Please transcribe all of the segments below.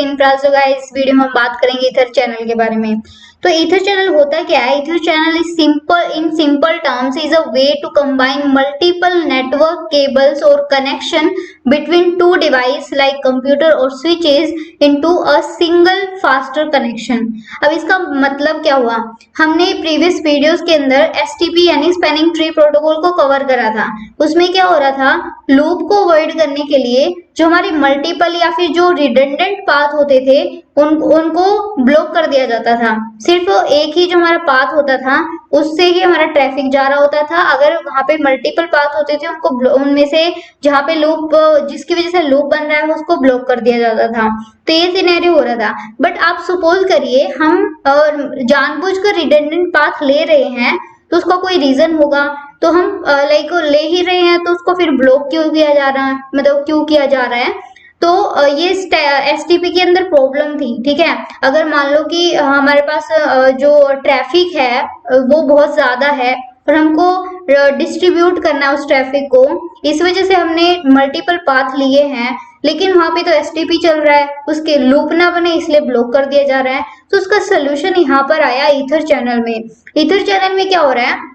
In France guys, video में हम बात करेंगे ईथर चैनल के बारे में। तो ईथर चैनल होता क्या है? Ether channel is simple terms is a way to combine multiple network cables और connection between two devices like computer और switches into a single faster connection. अब इसका मतलब क्या हुआ? हमने प्रीवियस वीडियोस के अंदर एसटीपी यानी स्पैनिंग ट्री प्रोटोकॉल को कवर करा था। उसमें क्या हो रहा था? लूप को अवॉइड करने के लिए जो हमारे मल्टीपल या फिर जो रिडंडेंट पाथ होते थे उनको ब्लॉक कर दिया जाता था। सिर्फ एक ही जो हमारा पाथ होता था उससे ही हमारा ट्रैफिक जा रहा होता था। अगर वहां पे मल्टीपल पाथ होते थे उनको उनमें से जहाँ पे लूप जिसकी वजह से लूप बन रहा है उसको ब्लॉक कर दिया जाता था। तो ये सिनेरियो हो रहा था। बट आप सपोज करिए हम जानबूझकर रिडंडेंट पाथ ले रहे हैं तो उसका कोई रीजन होगा। तो हम लाइक ले ही रहे हैं तो उसको फिर ब्लॉक क्यों किया जा रहा है, मतलब क्यों किया जा रहा है? तो ये एसटीपी के अंदर प्रॉब्लम थी। ठीक है, अगर मान लो कि हमारे पास जो ट्रैफिक है वो बहुत ज्यादा है और हमको डिस्ट्रीब्यूट करना है उस ट्रैफिक को, इस वजह से हमने मल्टीपल पाथ लिए हैं, लेकिन वहां पे तो एसटीपी चल रहा है, उसके लूप ना बने इसलिए ब्लॉक कर दिया जा रहा है। तो उसका सोल्यूशन यहाँ पर आया ईथर चैनल में। ईथर चैनल में क्या हो रहा है?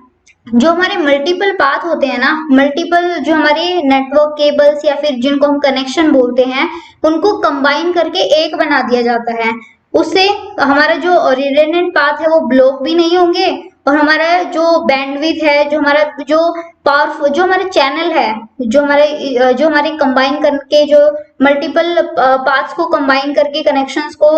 जो हमारे मल्टीपल पाथ होते हैं ना, मल्टीपल जो हमारे नेटवर्क केबल्स या फिर जिनको हम कनेक्शन बोलते हैं, उनको कंबाइन करके एक बना दिया जाता है। उससे हमारा जो रिडंडेंट पाथ है वो ब्लॉक भी नहीं होंगे और हमारा जो बैंडविड्थ है, जो हमारा जो पावरफुल जो हमारे चैनल है, जो हमारे कंबाइन करके जो मल्टीपल पाथ्स को कंबाइन करके कनेक्शंस को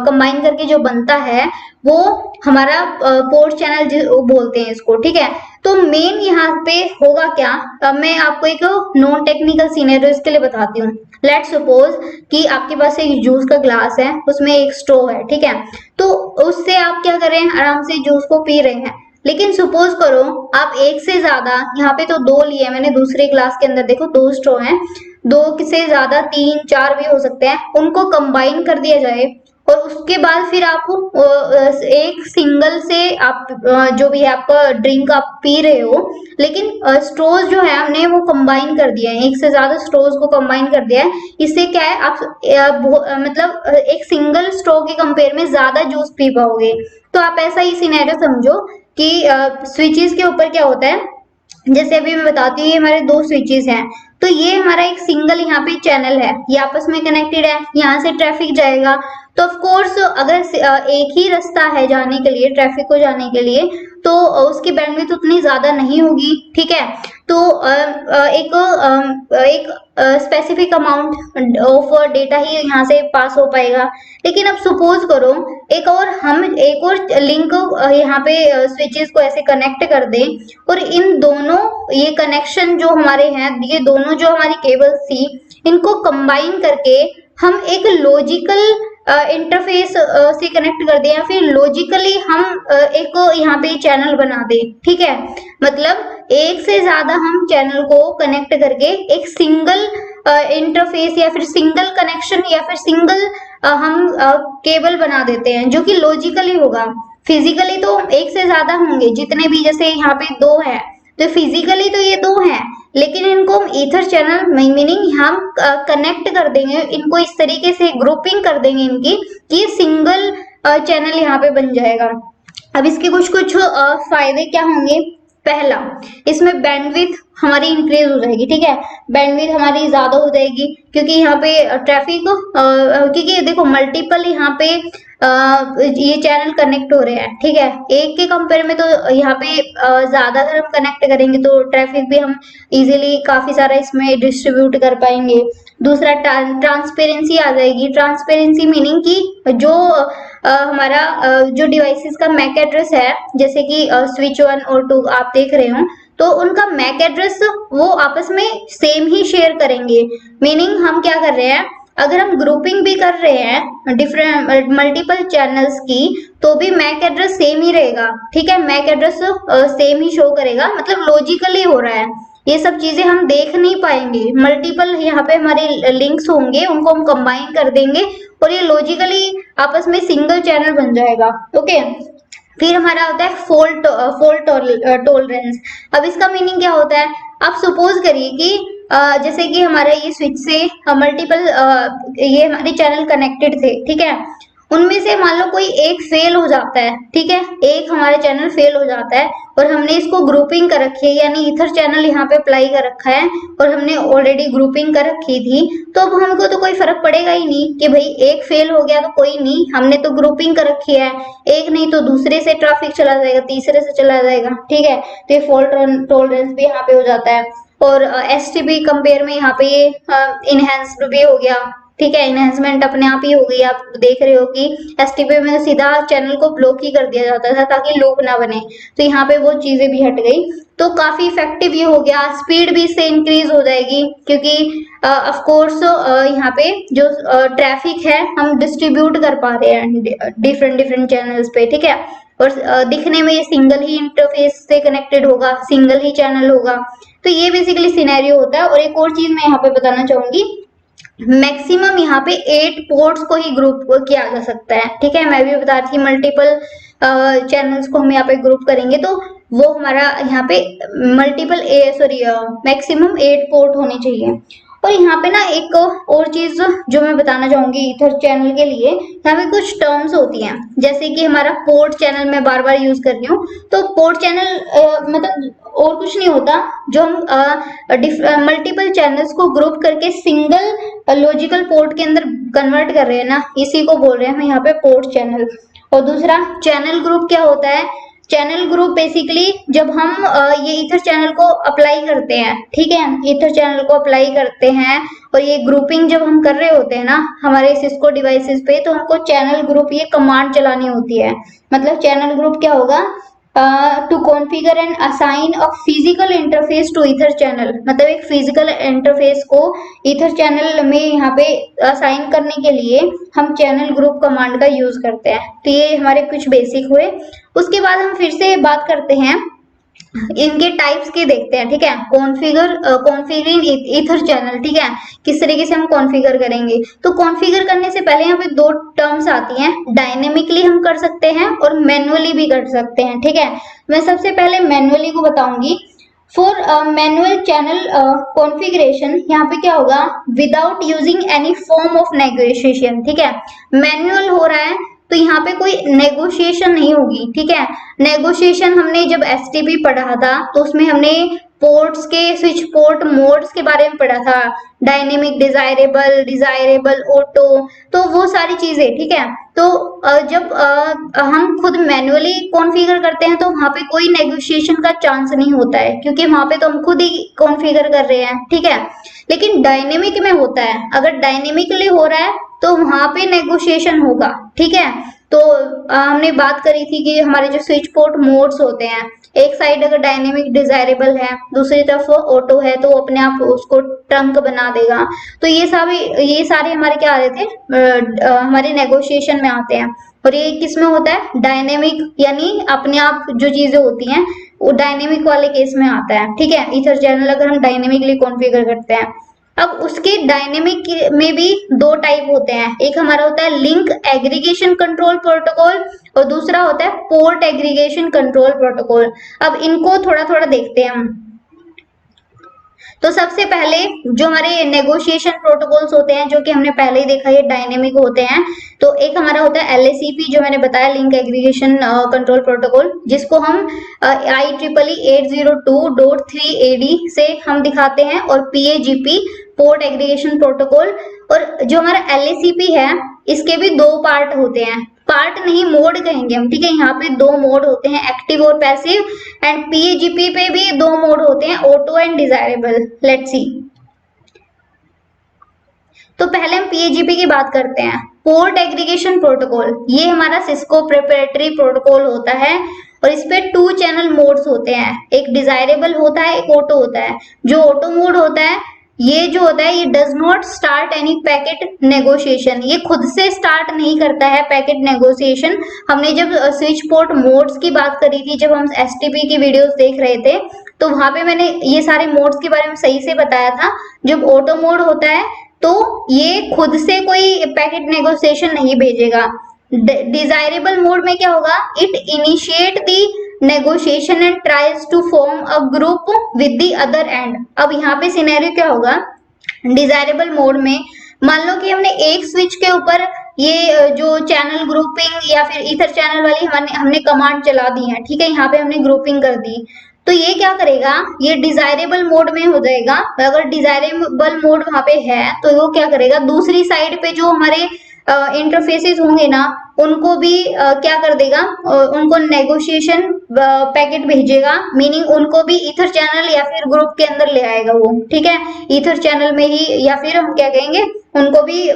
कंबाइन करके जो बनता है वो हमारा पोर्ट चैनल बोलते हैं इसको। ठीक है, तो मेन यहाँ पे होगा क्या? अब मैं आपको एक नॉन टेक्निकल सिनेरियो इसके लिए बताती हूँ। लेट्स सपोज कि आपके पास एक जूस का ग्लास है, उसमें एक स्ट्रॉ है। ठीक है, तो उससे आप क्या कर रहे हैं? आराम से जूस को पी रहे हैं। लेकिन सपोज करो आप एक से ज्यादा, यहाँ पे तो दो लिए मैंने, दूसरे ग्लास के अंदर देखो दो स्ट्रॉ हैं, दो से ज्यादा तीन चार भी हो सकते हैं, उनको कंबाइन कर दिया जाए और उसके बाद फिर आप एक सिंगल से आप जो भी है आपका ड्रिंक आप पी रहे हो, लेकिन स्ट्रोज जो है हमने वो कंबाइन कर दिया है, एक से ज्यादा स्ट्रोज को कंबाइन कर दिया है। इससे क्या है? आप मतलब एक सिंगल स्ट्रो के कंपेयर में ज्यादा जूस पी पाओगे। तो आप ऐसा ही सिनेरियो समझो कि स्विचेस के ऊपर क्या होता है, जैसे अभी मैं बताती हूँ, ये हमारे दो स्विचेस हैं, तो ये हमारा एक सिंगल यहाँ पे चैनल है, ये आपस में कनेक्टेड है, यहाँ से ट्रैफिक जाएगा। तो ऑफ कोर्स अगर एक ही रास्ता है जाने के लिए, ट्रैफिक को जाने के लिए, तो उसकी बैंडविड्थ उतनी ज्यादा नहीं होगी। ठीक है, तो एक स्पेसिफिक अमाउंट ऑफ डेटा ही यहाँ से पास हो पाएगा। लेकिन अब सपोज करो एक और लिंक यहाँ पे स्विचेस को ऐसे कनेक्ट कर दें और इन दोनों ये कनेक्शन जो हमारे हैं, ये दोनों जो हमारी केबल्स थी, इनको कंबाइन करके हम एक लॉजिकल इंटरफेस से कनेक्ट कर दें या फिर लॉजिकली हम एक यहाँ पे चैनल बना दें। ठीक है, मतलब एक से ज्यादा हम चैनल को कनेक्ट करके एक सिंगल इंटरफेस या फिर सिंगल कनेक्शन या फिर सिंगल हम केबल बना देते हैं, जो कि लॉजिकली होगा। फिजिकली तो एक से ज्यादा होंगे जितने भी, जैसे यहाँ पे दो है तो फिजिकली तो ये दो हैं, लेकिन इनको हम ईथर चैनल मीनिंग हम कनेक्ट कर देंगे, इनको इस तरीके से ग्रुपिंग कर देंगे इनकी कि सिंगल चैनल यहाँ पे बन जाएगा। अब इसके कुछ फायदे क्या होंगे? पहला, इसमें बैंडविड्थ हमारी इंक्रीज हो जाएगी। ठीक है, बैंडविड्थ हमारी ज्यादा हो जाएगी क्योंकि यहाँ पे ट्रैफिक, क्योंकि देखो मल्टीपल यहाँ पे ये चैनल कनेक्ट हो रहे हैं। ठीक है, एक के कंपेयर में तो यहाँ पे ज्यादा अगर हम कनेक्ट करेंगे तो ट्रैफिक भी हम इजीली काफी सारा इसमें डिस्ट्रीब्यूट कर पाएंगे। दूसरा, ट्रांसपेरेंसी आ जाएगी। ट्रांसपेरेंसी मीनिंग कि जो हमारा जो डिवाइसेस का मैक एड्रेस है, जैसे कि स्विच 1 और 2 आप देख रहे हो, तो उनका मैक एड्रेस वो आपस में सेम ही शेयर करेंगे। मीनिंग हम क्या कर रहे हैं, अगर हम ग्रुपिंग भी कर रहे हैं डिफरेंट मल्टीपल चैनल्स की, तो भी मैक एड्रेस सेम ही रहेगा। ठीक है, मैक एड्रेस सेम ही शो करेगा, मतलब लॉजिकली हो रहा है। ये सब चीजें हम देख नहीं पाएंगे, मल्टीपल यहाँ पे हमारे लिंक्स होंगे, उनको हम कंबाइन कर देंगे और ये लॉजिकली आपस में सिंगल चैनल बन जाएगा। ओके, फिर हमारा होता है फॉल्ट टॉलरेंस। अब इसका मीनिंग क्या होता है? आप सपोज करिए कि जैसे कि हमारा ये स्विच से मल्टीपल ये हमारे चैनल कनेक्टेड थे, ठीक है, उनमें से मान लो कोई एक फेल हो जाता है, ठीक है, एक हमारा चैनल फेल हो जाता है और हमने इसको ग्रुपिंग कर रखी है, यानी ईथर चैनल यहाँ पे अप्लाई कर रखा है और हमने ऑलरेडी ग्रुपिंग कर रखी थी, तो अब हमको तो कोई फर्क पड़ेगा ही नहीं कि भाई एक फेल हो गया तो कोई नहीं, हमने तो ग्रुपिंग कर रखी है, एक नहीं तो दूसरे से ट्रैफिक चला जाएगा, तीसरे से चला जाएगा, ठीक है, तो ये फॉल्ट टॉलरेंस भी यहाँ पे हो जाता है। और एसटीपी कंपेयर में यहाँ पे ये इनहेंस्ड भी हो गया, ठीक है, इनहेंसमेंट अपने आप ही हो गई। आप देख रहे हो कि एसटीपी में सीधा चैनल को ब्लॉक ही कर दिया जाता था ताकि लूप ना बने, तो यहाँ पे वो चीजें भी हट गई, तो काफी इफेक्टिव ये हो गया। स्पीड भी इससे इंक्रीज हो जाएगी क्योंकि ऑफ कोर्स यहाँ पे जो ट्रैफिक है हम डिस्ट्रीब्यूट कर पा रहे हैं डिफरेंट डिफरेंट चैनल्स पे, ठीक है, और दिखने में ये सिंगल ही इंटरफेस से कनेक्टेड होगा, सिंगल ही चैनल होगा, तो ये बेसिकली सिनेरियो होता है। और एक और चीज मैं यहाँ पे बताना चाहूंगी, मैक्सिमम यहाँ पे 8 पोर्ट्स को ही ग्रुप किया जा सकता है, ठीक है, मैं भी बता रही थी मल्टीपल चैनल्स को हम यहाँ पे ग्रुप करेंगे तो वो हमारा यहाँ पे मल्टीपल मैक्सिमम 8 पोर्ट होने चाहिए। और यहाँ पे ना एक और चीज जो मैं बताना चाहूंगी ईथर चैनल के लिए, यहाँ पे कुछ टर्म्स होती हैं, जैसे कि हमारा पोर्ट चैनल मैं बार बार यूज कर रही हूँ, तो पोर्ट चैनल मतलब और कुछ नहीं होता, जो हम मल्टीपल चैनल्स को ग्रुप करके सिंगल लॉजिकल पोर्ट के अंदर कन्वर्ट कर रहे हैं ना, इसी को बोल रहे हैं हम यहाँ पे पोर्ट चैनल। और दूसरा चैनल ग्रुप क्या होता है, चैनल ग्रुप बेसिकली जब हम ये ईथर चैनल को अप्लाई करते हैं, ठीक है, ईथर चैनल को अप्लाई करते हैं और ये ग्रुपिंग जब हम कर रहे होते हैं ना हमारे सिस्को डिवाइसेस पे, तो हमको चैनल ग्रुप ये कमांड चलानी होती है। मतलब चैनल ग्रुप क्या होगा, to configure and assign a physical interface to ether channel, मतलब एक फिजिकल इंटरफेस को ईथर चैनल में यहाँ पे असाइन करने के लिए हम चैनल ग्रुप कमांड का यूज करते हैं। तो ये हमारे कुछ बेसिक हुए। उसके बाद हम फिर से बात करते हैं इनके टाइप्स के, देखते हैं, ठीक है, कॉन्फ़िगरिंग ईथर चैनल, ठीक है, किस तरीके से हम कॉन्फ़िगर करेंगे। तो कॉन्फ़िगर करने से पहले यहाँ पे दो टर्म्स आती हैं, डायनेमिकली हम कर सकते हैं और मैनुअली भी कर सकते हैं, ठीक है। मैं सबसे पहले मैनुअली को बताऊंगी। फॉर मैनुअल चैनल कॉन्फ़िगरेशन यहाँ पे क्या होगा, without using any form of negotiation, ठीक है, मैनुअल हो रहा है तो यहाँ पे कोई नेगोशिएशन नहीं होगी, ठीक है। नेगोशिएशन हमने जब एसटीपी पढ़ा था तो उसमें हमने पोर्ट्स के स्विच पोर्ट मोड्स के बारे में पढ़ा था, डायनेमिक, डिजायरेबल, ऑटो, तो वो सारी चीजें, ठीक है। तो जब हम खुद मैनुअली कॉन्फ़िगर करते हैं तो वहां पे कोई नेगोशिएशन का चांस नहीं होता है क्योंकि वहां पे तो हम खुद ही कॉन्फ़िगर कर रहे हैं, ठीक है। लेकिन डायनेमिक में होता है, अगर डायनेमिकली हो रहा है तो वहां पे नेगोशिएशन होगा, ठीक है। तो हमने बात करी थी कि हमारे जो स्विच पोर्ट मोड्स होते हैं, एक साइड अगर डायनेमिक डिजायरेबल है, दूसरी तरफ ऑटो है, तो अपने आप उसको ट्रंक बना देगा। तो ये सारे हमारे क्या आ रहे थे, हमारे नेगोशिएशन में आते हैं। और ये किस में होता है, डायनेमिक, यानी अपने आप जो चीजें होती हैं वो डायनेमिक वाले केस में आता है, ठीक है। ईथर चैनल अगर हम डायनेमिकली कॉन्फ़िगर करते हैं, अब उसके डायनेमिक में भी दो टाइप होते हैं, एक हमारा होता है लिंक एग्रीगेशन कंट्रोल प्रोटोकॉल और दूसरा होता है पोर्ट एग्रीगेशन कंट्रोल प्रोटोकॉल। अब इनको थोड़ा थोड़ा देखते हैं हम। तो सबसे पहले जो हमारे नेगोशिएशन प्रोटोकॉल्स होते हैं, जो कि हमने पहले ही देखा ये डायनेमिक होते हैं, तो एक हमारा होता है LACP जो मैंने बताया, लिंक एग्रीगेशन कंट्रोल प्रोटोकॉल, जिसको हम IEEE 802.3 AD से हम दिखाते हैं, और PAGP पोर्ट एग्रीगेशन प्रोटोकॉल। और जो हमारा LACP है इसके भी दो पार्ट होते हैं, पार्ट नहीं मोड कहेंगे हम, ठीक है। यहाँ पे दो मोड होते हैं, एक्टिव और पैसिव, एंड PAGP पे भी दो मोड होते हैं, auto and desirable. Let's see, तो पहले हम PAGP की बात करते हैं, पोर्ट एग्रीगेशन प्रोटोकॉल। ये हमारा सिस्को प्रोप्राइटरी प्रोटोकॉल होता है और इस पे 2 चैनल मोड्स होते हैं, एक डिजायरेबल होता है, एक ऑटो होता है। जो ऑटो मोड होता है ये जो होता है, ये does not start any packet negotiation, ये खुद से स्टार्ट नहीं करता है पैकेट नेगोशिएशन। हमने जब स्विच पोर्ट मोड्स की बात करी थी, जब हम एसटीपी की वीडियोस देख रहे थे, तो वहां पे मैंने ये सारे मोड्स के बारे में सही से बताया था। जब ऑटो मोड होता है तो ये खुद से कोई पैकेट नेगोशिएशन नहीं भेजेगा। डिजायरेबल मोड में क्या होगा, it initiate the negotiation and tries to form a group with the other end। अब यहाँ पे सिनेरियो क्या होगा, डिजायरेबल मोड में मान लो कि हमने एक स्विच के ऊपर ये जो चैनल ग्रुपिंग या फिर ईथर चैनल वाली हमने कमांड चला दी है, ठीक है, यहाँ पे हमने ग्रुपिंग कर दी, तो ये क्या करेगा, ये डिजायरेबल मोड में हो जाएगा। अगर डिजायरेबल मोड वहां पे है तो वो क्या करेगा, दूसरी साइड पे जो हमारे इंटरफेसेस होंगे ना उनको भी क्या कर देगा, उनको नेगोशिएशन पैकेट भेजेगा, मीनिंग उनको भी ईथर चैनल या फिर ग्रुप के अंदर ले आएगा वो, ठीक है, ईथर चैनल में ही, या फिर हम क्या कहेंगे उनको भी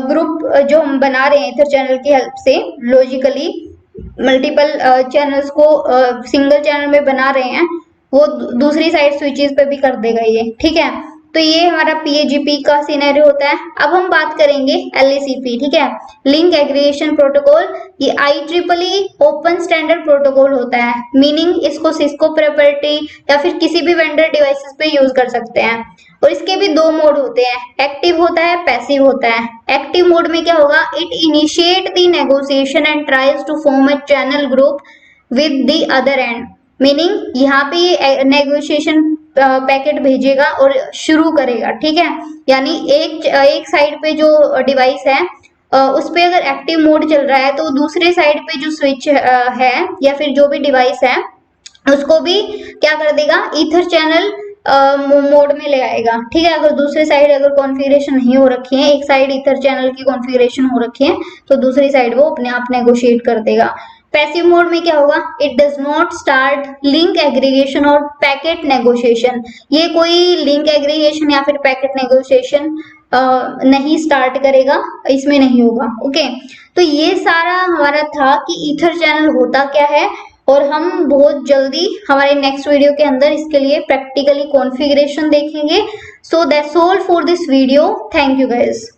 ग्रुप जो हम बना रहे हैं ईथर चैनल की हेल्प से लॉजिकली मल्टीपल चैनल्स को सिंगल चैनल में बना रहे हैं, वो दूसरी साइड स्विचेस पे भी कर देगा ये, ठीक है। तो ये हमारा PAGP का सिनेरियो होता है। अब हम बात करेंगे LACP, ठीक है, लिंक एग्रीगेशन प्रोटोकॉल। ये IEEE ओपन स्टैंडर्ड प्रोटोकॉल होता है, मीनिंग इसको सिस्को प्रॉपर्टी या फिर किसी भी वेंडर डिवाइसेस पे यूज कर सकते हैं। और इसके भी दो मोड होते हैं, एक्टिव होता है, पैसिव होता है। एक्टिव मोड में क्या होगा, it initiate the negotiation and tries to form a channel group with the other end, meaning यहाँ पे नेगोशिएशन पैकेट भेजेगा और शुरू करेगा, ठीक है, यानी एक साइड पे जो डिवाइस है उस पे अगर एक्टिव मोड चल रहा है तो दूसरे साइड पे जो स्विच है या फिर जो भी डिवाइस है उसको भी क्या कर देगा, ईथर चैनल मोड में ले आएगा, ठीक है। अगर दूसरे साइड अगर कॉन्फ़िगरेशन नहीं हो रखी है, एक साइड ईथर चैनल की कॉन्फ़िगरेशन हो रखी है तो दूसरी साइड वो अपने आप नेगोशिएट कर देगा। पैसिव मोड में क्या होगा, it does not start link aggregation और पैकेट नेगोशिएशन, ये कोई लिंक एग्रीगेशन या फिर पैकेट नेगोशिएशन नहीं स्टार्ट करेगा, इसमें नहीं होगा। ओके, तो ये सारा हमारा था कि ईथर चैनल होता क्या है, और हम बहुत जल्दी हमारे नेक्स्ट वीडियो के अंदर इसके लिए प्रैक्टिकली कॉन्फ़िगरेशन देखेंगे। So that's all for this video, thank you guys.